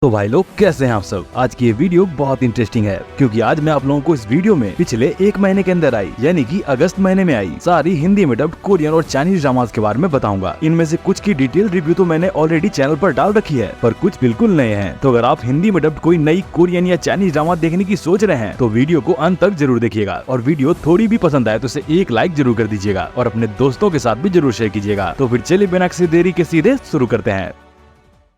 तो भाई लोग कैसे हैं आप सब। आज की ये वीडियो बहुत इंटरेस्टिंग है क्योंकि आज मैं आप लोगों को इस वीडियो में पिछले एक महीने के अंदर आई यानी कि अगस्त महीने में आई सारी हिंदी में डब्ड कोरियन और चाइनीज ड्रामास के बारे में बताऊंगा। इनमें से कुछ की डिटेल रिव्यू तो मैंने ऑलरेडी चैनल पर डाल रखी है, पर कुछ बिल्कुल नए हैं। तो अगर आप हिंदी में डब्ड कोई नई कोरियन या चाइनीज ड्रामा देखने की सोच रहे हैं तो वीडियो को अंत तक जरूर देखिएगा, और वीडियो थोड़ी भी पसंद आए तो इसे एक लाइक जरूर कर दीजिएगा और अपने दोस्तों के साथ भी जरूर शेयर कीजिएगा। तो फिर चलिए बिना किसी देरी के सीधे शुरू करते हैं।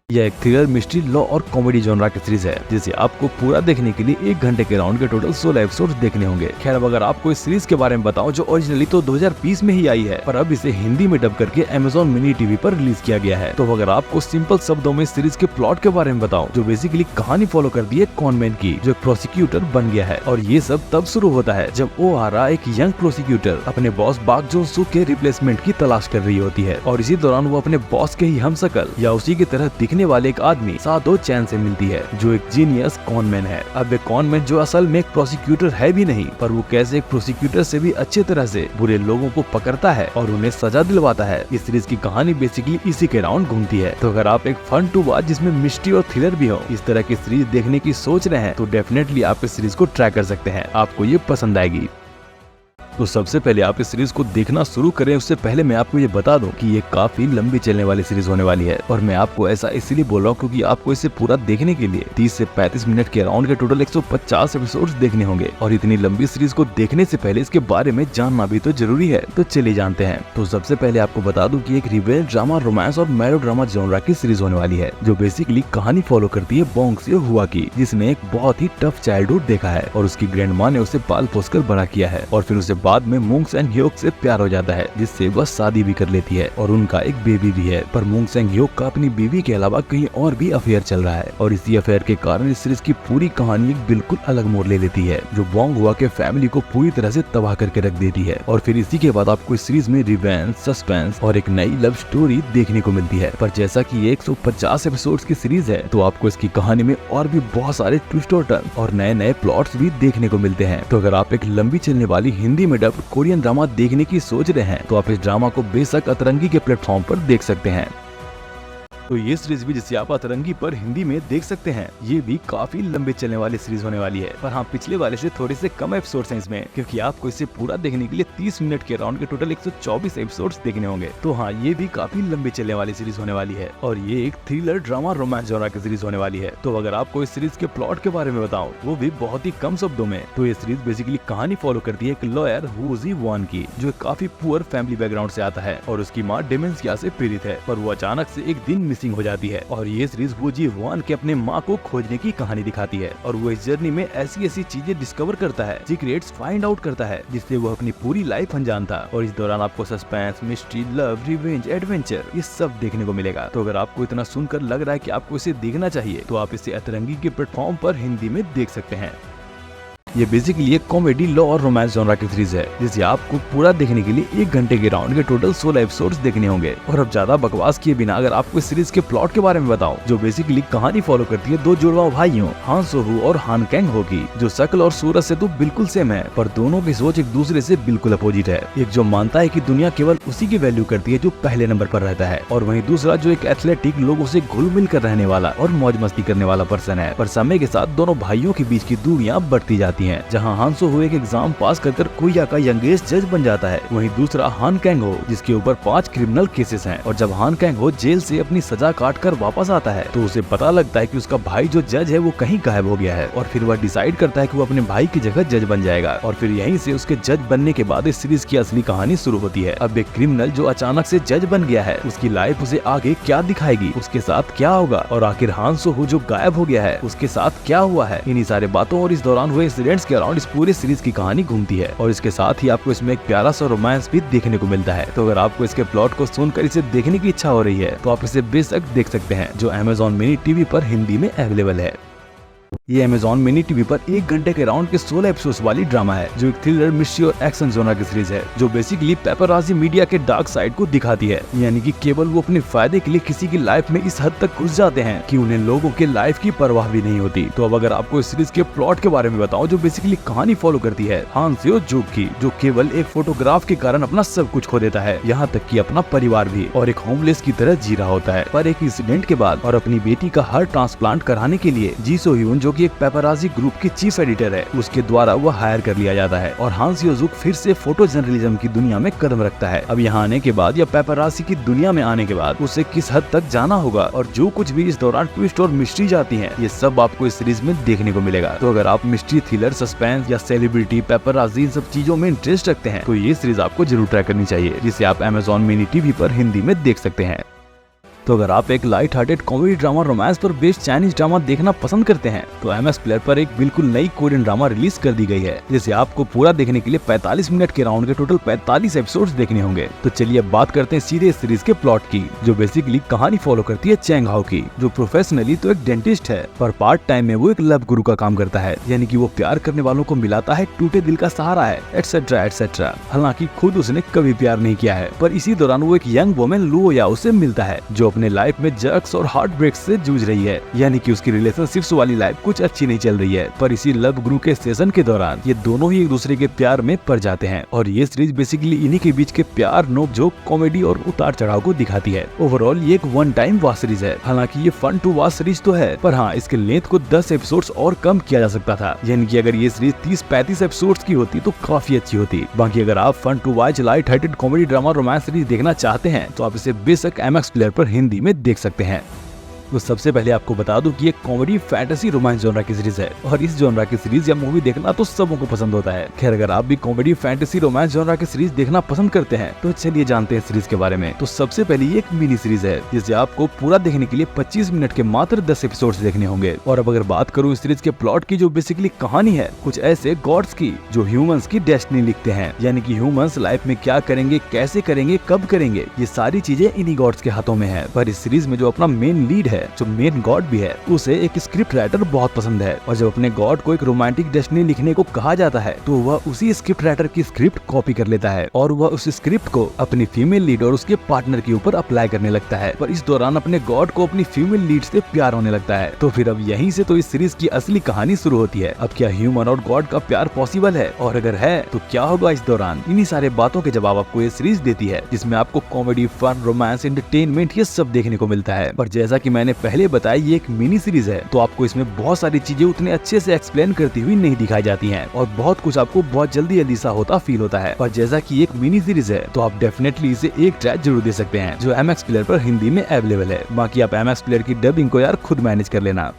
यह एक थ्रिलर, मिस्ट्री, लॉ और कॉमेडी जॉनरा की सीरीज है जिसे आपको पूरा देखने के लिए 1 घंटे के राउंड के टोटल 16 एपिसोड्स देखने होंगे। खैर, अब अगर आपको इस सीरीज के बारे में बताऊं जो ओरिजिनली तो 2020 में ही आई है, पर अब इसे हिंदी में डब करके Amazon मिनी टीवी पर रिलीज किया गया है। तो अगर आपको सिंपल शब्दों में सीरीज के प्लॉट के बारे में बताऊं, जो बेसिकली कहानी फॉलो करती है कॉनमैन की, जो एक प्रोसिक्यूटर बन गया है। और ये सब तब शुरू होता है जब ओहारा, एक यंग प्रोसिक्यूटर, अपने बॉस बाक जोन सूक के रिप्लेसमेंट की तलाश कर रही होती है, और इसी दौरान वो अपने बॉस के ही हमशक्ल या उसी की तरह दिखने वाले एक आदमी सादो चैन से मिलती है, जो एक जीनियस कॉनमैन है। अब वे कॉनमैन जो असल में एक प्रोसिक्यूटर है भी नहीं, पर वो कैसे एक प्रोसिक्यूटर से भी अच्छे तरह से बुरे लोगों को पकड़ता है और उन्हें सजा दिलवाता है। इस सीरीज की कहानी बेसिकली इसी के राउंड घूमती है। तो अगर आप एक फन टू वॉच जिसमें मिस्ट्री और थ्रिलर भी हो, इस तरह की सीरीज देखने की सोच रहे हैं तो डेफिनेटली आप इस सीरीज को ट्राई कर सकते हैं, आपको ये पसंद आएगी। तो सबसे पहले आप इस सीरीज को देखना शुरू करें उससे पहले मैं आपको ये बता दूं कि ये काफी लंबी चलने वाली सीरीज होने वाली है, और मैं आपको ऐसा इसलिए बोल रहा हूँ क्योंकि आपको इसे पूरा देखने के लिए 30 से 35 मिनट के राउंड के टोटल 150 एपिसोड्स देखने होंगे, और इतनी लंबी सीरीज को देखने से पहले इसके बारे में जानना भी तो जरूरी है। तो चलिए जानते हैं। तो सबसे पहले आपको बता दूं कि एक रिवेंज ड्रामा, रोमांस और मैलो ड्रामा जॉनरा की सीरीज होने वाली है, जो बेसिकली कहानी फॉलो करती है बोंग से हुआ की, जिसने एक बहुत ही टफ चाइल्डहुड देखा है और उसकी ग्रैंड माँ ने उसे पाल पोस कर बड़ा किया है, और फिर उसे बाद में मूंग सेंग ह्योक से प्यार हो जाता है, जिससे वह शादी भी कर लेती है और उनका एक बेबी भी है। पर मूंग सेंग ह्योक का अपनी बीवी के अलावा कहीं और भी अफेयर चल रहा है, और इसी अफेयर के कारण इस सीरीज की पूरी कहानी एक बिल्कुल अलग मोड़ ले लेती है, जो बोंग हुआ के फैमिली को पूरी तरह से तबाह करके रख देती है। और फिर इसी के बाद आपको इस सीरीज में रिवेंज, सस्पेंस और एक नई लव स्टोरी देखने को मिलती है। पर जैसा कि ये 150 एपिसोड्स की सीरीज है, तो आपको इसकी कहानी में और भी बहुत सारे ट्विस्ट और टर्न और नए नए प्लॉट्स भी देखने को मिलते हैं। तो अगर आप एक लंबी चलने वाली हिंदी में डब्ड कोरियन ड्रामा देखने की सोच रहे हैं तो आप इस ड्रामा को बेशक अतरंगी के प्लेटफॉर्म पर देख सकते हैं। तो ये सीरीज भी जिसे आप अतरंगी पर हिंदी में देख सकते हैं, ये भी काफी लंबे चलने वाली सीरीज होने वाली है। पर हाँ, पिछले वाले से थोड़े से कम एपिसोड्स हैं इसमें, क्योंकि आपको इसे पूरा देखने के लिए 30 मिनट के राउंड के टोटल 124 एपिसोड्स देखने होंगे। तो हाँ, ये भी काफी लंबे चलने वाली सीरीज होने वाली है, और ये एक थ्रिलर, ड्रामा, रोमांस जॉनरा की सीरीज होने वाली है। तो अगर आपको इस सीरीज के प्लॉट के बारे में बताऊं, वो भी बहुत ही कम शब्दों में, तो ये सीरीज बेसिकली कहानी फॉलो करती है एक लॉयर वू जी वॉन की, जो काफी पुअर फैमिली बैकग्राउंड से आता है और उसकी माँ डिमेंशिया से पीड़ित है, पर वो अचानक से एक दिन मिसिंग हो जाती है। और ये सीरीज वू जी वॉन के अपने माँ को खोजने की कहानी दिखाती है, और वो इस जर्नी में ऐसी ऐसी चीजें डिस्कवर करता है, सीक्रेट्स फाइंड आउट करता है, जिससे वो अपनी पूरी लाइफ अनजान था। और इस दौरान आपको suspense, mystery, love, revenge, adventure ये सब देखने को मिलेगा। तो अगर आपको इतना सुनकर लग रहा है कि आपको इसे देखना चाहिए, तो आप इसे अतरंगी के प्लेटफॉर्म पर हिंदी में देख सकते हैं। ये बेसिकली एक कॉमेडी, लॉ और रोमांस जॉनरा की सीरीज है, जिसे आपको पूरा देखने के लिए 1 घंटे के राउंड के टोटल 16 एपिसोड्स देखने होंगे। और अब ज्यादा बकवास किए बिना अगर आपको इस सीरीज के प्लॉट के बारे में बताऊं, जो बेसिकली कहानी फॉलो करती है 2 जुड़वा भाइयों हान सोहू और हान कैंग हो की, जो शक्ल और सूरत से तो बिल्कुल सेम है, पर दोनों की सोच एक दूसरे से बिल्कुल अपोजिट है। एक जो मानता है कि दुनिया केवल उसी की वैल्यू करती है जो पहले नंबर पर रहता है, और वहीं दूसरा जो एक एथलेटिक, लोगों से घुल मिल कर रहने वाला और मौज मस्ती करने वाला पर्सन है। पर समय के साथ दोनों भाइयों के बीच की दूरियां बढ़ती जाती है। जहाँ हान हुए एक एग्जाम पास कर कोरिया का यंगेस्ट जज बन जाता है, वहीं दूसरा हान कैंग हो, जिसके ऊपर 5 क्रिमिनल केसेस हैं। और जब हान कैंग हो जेल से अपनी सजा काट कर वापस आता है, तो उसे पता लगता है कि उसका भाई जो जज है वो कहीं गायब हो गया है, और फिर वह डिसाइड करता है कि वो अपने भाई की जगह जज बन जाएगा। और फिर यहीं से उसके जज बनने के बाद इस सीरीज की असली कहानी शुरू होती है। अब एक क्रिमिनल जो अचानक से जज बन गया है, उसकी लाइफ उसे आगे क्या दिखाएगी, उसके साथ क्या होगा, और आखिर हान सोहू जो गायब हो गया है उसके साथ क्या हुआ है, इन्हीं सारे बातों और इस दौरान हुए इंसिडेंट्स के अराउंड इस पूरी सीरीज की कहानी घूमती है। और इसके साथ ही आपको इसमें एक प्यारा सा रोमांस भी देखने को मिलता है। तो अगर आपको इसके प्लॉट को सुनकर इसे देखने की इच्छा हो रही है, तो आप इसे बेशक देख सकते हैं, जो Amazon मिनी टीवी पर हिंदी में अवेलेबल है। ये अमेज़न मिनी टीवी पर 1 घंटे के राउंड के 16 एपिसोड्स वाली ड्रामा है, जो एक थ्रिलर, मिस्ट्री और एक्शन जोनर की सीरीज है, जो बेसिकली पेपराजी मीडिया के डार्क साइड को दिखाती है। यानी कि केवल वो अपने फायदे के लिए किसी की लाइफ में इस हद तक घुस जाते हैं कि उन्हें लोगों के लाइफ की परवाह भी नहीं होती। तो अब अगर आपको इस सीरीज के प्लॉट के बारे में बताऊं, जो बेसिकली कहानी फॉलो करती है हान सेओ जुग की, जो केवल एक फोटोग्राफ के कारण अपना सब कुछ खो देता है, यहाँ तक कि अपना परिवार भी, और एक होमलेस की तरह जी रहा होता है। पर एक इंसिडेंट के बाद और अपनी बेटी का हार्ट ट्रांसप्लांट कराने के लिए जी सो ह्यून, जो कि एक पेपराजी ग्रुप की चीफ एडिटर है, उसके द्वारा वह हायर कर लिया जाता है और हान सेओ जुग फिर से फोटो जर्नलिज्म की दुनिया में कदम रखता है। अब यहाँ आने के बाद या पेपराजी की दुनिया में आने के बाद उसे किस हद तक जाना होगा और जो कुछ भी इस दौरान ट्विस्ट और मिस्ट्री जाती है, ये सब आपको इस सीरीज में देखने को मिलेगा। तो अगर आप मिस्ट्री, थ्रिलर, सस्पेंस या सेलिब्रिटी, पेपराजी, इन सब चीजों में इंटरेस्ट रखते हैं तो ये सीरीज आपको जरूर ट्राई करनी चाहिए, जिसे आप अमेज़न मिनी टीवी पर हिंदी में देख सकते हैं। तो अगर आप एक light hearted comedy drama romance पर बेस्ड चाइनीज ड्रामा देखना पसंद करते हैं तो एमएक्स प्लेयर पर एक बिल्कुल नई कोरियन ड्रामा रिलीज कर दी गई है, जिसे आपको पूरा देखने के लिए 45 मिनट के राउंड के टोटल 45 एपिसोड्स देखने होंगे। तो चलिए अब बात करते हैं सीधे इस सीरीज के प्लॉट की, जो बेसिकली कहानी फॉलो करती है चैंग हाओ की, जो प्रोफेशनली तो एक डेंटिस्ट है, पर पार्ट टाइम में वो एक लव गुरु का काम करता है। यानी कि वो प्यार करने वालों को मिलाता है, टूटे दिल का सहारा है, एटसेट्रा एटसेट्रा। हालांकि खुद उसने कभी प्यार नहीं किया है, पर इसी दौरान वो एक यंग वुमेन लुओ याओ से मिलता है, जो अपने लाइफ में और हार्ट ब्रेक से जूझ रही है। यानी कि उसकी रिलेशनशिप्स वाली लाइफ कुछ अच्छी नहीं चल रही है। पर इसी लव गुरु के सेशन के दौरान ये दोनों ही एक दूसरे के प्यार में पड़ जाते हैं और ये सीरीज बेसिकली इन्हीं के बीच के प्यार, नोक-झोंक, कॉमेडी और उतार चढ़ाव को दिखाती है। ओवरऑल ये एक वन टाइम वॉच सीरीज है। हालांकि ये फन टू वॉच सीरीज तो है, पर हाँ, इसके लेंथ को 10 एपिसोड्स और कम किया जा सकता था। यानी कि अगर ये सीरीज 30-35 एपिसोड्स की होती तो काफी अच्छी होती। बाकी अगर आप fun to watch light hearted comedy drama romance series देखना चाहते हैं तो आप इसे बेशक एमएक्स प्लेयर पर हिंदी में देख सकते हैं। तो सबसे पहले आपको बता दूं कि ये कॉमेडी फैंटेसी रोमांस जॉनरा की सीरीज है और इस जॉनरा की सीरीज या मूवी देखना तो सबों को पसंद होता है। खैर, अगर आप भी कॉमेडी फैंटेसी रोमांस जॉनरा की सीरीज देखना पसंद करते हैं तो चलिए जानते हैं सीरीज के बारे में। तो सबसे पहले ये एक मिनी सीरीज है, जिसे आपको पूरा देखने के लिए 25 मिनट के मात्र 10 एपिसोड्स देखने होंगे। और अब अगर बात करूँ इस सीरीज के प्लॉट की, जो बेसिकली कहानी है कुछ ऐसे गॉड्स की जो ह्यूमंस की डेस्टिनी लिखते हैं। यानी कि ह्यूमंस लाइफ में क्या करेंगे, कैसे करेंगे, कब करेंगे, ये सारी चीजें इन्हीं गॉड्स के हाथों में है। पर इस सीरीज में जो अपना मेन लीड है, जो मेन गॉड भी है, उसे एक स्क्रिप्ट राइटर बहुत पसंद है और जब अपने गॉड को एक रोमांटिक डेस्टिनी लिखने को कहा जाता है तो वह उसी स्क्रिप्ट राइटर की स्क्रिप्ट कॉपी कर लेता है और वह उस स्क्रिप्ट को अपनी फीमेल लीड और उसके पार्टनर के ऊपर अप्लाई करने लगता है। पर इस दौरान अपने गॉड को अपनी फीमेल लीड से प्यार होने लगता है। तो फिर अब यहीं से तो इस सीरीज की असली कहानी शुरू होती है। अब क्या ह्यूमन और गॉड का प्यार पॉसिबल है, और अगर है तो क्या होगा इस दौरान? इन्हीं सारे बातों के जवाब आपको ये सीरीज देती है, जिसमें आपको कॉमेडी, फन, रोमांस, एंटरटेनमेंट ये सब देखने को मिलता है। पर जैसा कि मैंने पहले बताया, ये एक मिनी सीरीज है, तो आपको इसमें बहुत सारी चीजें उतने अच्छे से एक्सप्लेन करती हुई नहीं दिखाई जाती हैं और बहुत कुछ आपको बहुत जल्दी सा होता फील होता है। पर जैसा कि एक मिनी सीरीज है तो आप डेफिनेटली इसे एक ट्राई जरूर दे सकते हैं, जो एमएक्स प्लेयर पर हिंदी में अवेलेबल है। बाकी आप एमएक्स प्लेयर की डबिंग को यार खुद मैनेज कर लेना।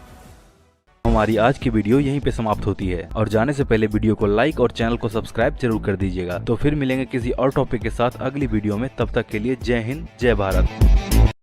हमारी आज की वीडियो यहीं पे समाप्त होती है और जाने से पहले वीडियो को लाइक और चैनल को सब्सक्राइब जरूर कर दीजिएगा। तो फिर मिलेंगे किसी और टॉपिक के साथ अगली वीडियो में। तब तक के लिए जय हिंद, जय भारत।